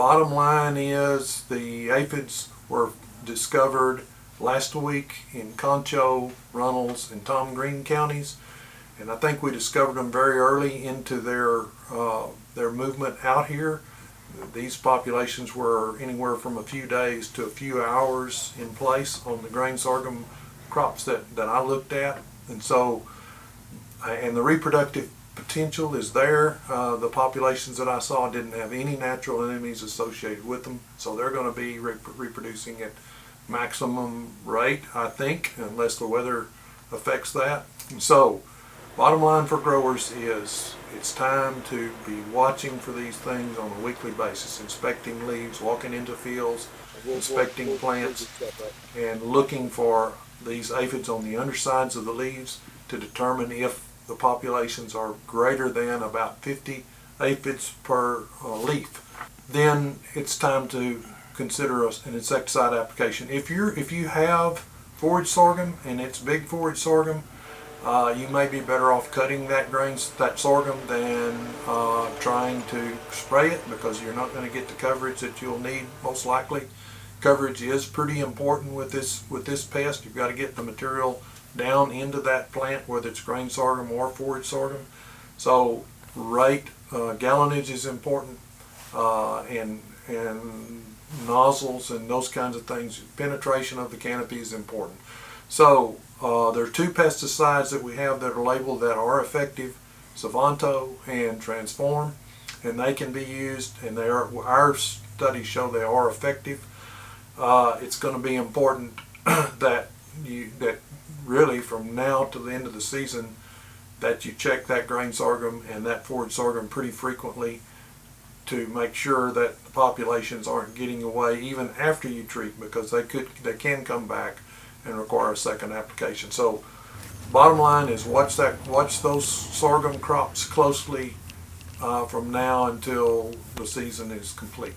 bottom line is the aphids were discovered last week in Concho, Runnels, and Tom Green counties, and I think we discovered them very early into their movement out here. These populations were anywhere from a few days to a few hours in place on the grain sorghum crops that I looked at, and so and the reproductive potential is there. The populations that I saw didn't have any natural enemies associated with them, so they're going to be reproducing at maximum rate, I think, unless the weather affects that. And so bottom line for growers is it's time to be watching for these things on a weekly basis, inspecting leaves, walking into fields, inspecting plants, and looking for these aphids on the undersides of the leaves to determine if the populations are greater than about 50 aphids per leaf. Then it's time to consider an insecticide application. If you have forage sorghum and it's big forage sorghum, you may be better off cutting that sorghum than trying to spray it, because you're not going to get the coverage that you'll need most likely. Coverage is pretty important with this pest. You've got to get the material down into that plant, whether it's grain sorghum or forage sorghum. So rate, gallonage is important, and nozzles and those kinds of things. Penetration of the canopy is important. So there are two pesticides that we have that are labeled that are effective: Savanto and Transform, and they can be used, and our studies show they are effective. It's going to be important that really from now to the end of the season that you check that grain sorghum and that forage sorghum pretty frequently to make sure that the populations aren't getting away even after you treat, because they can come back and require a second application. So bottom line is watch those sorghum crops closely from now until the season is complete.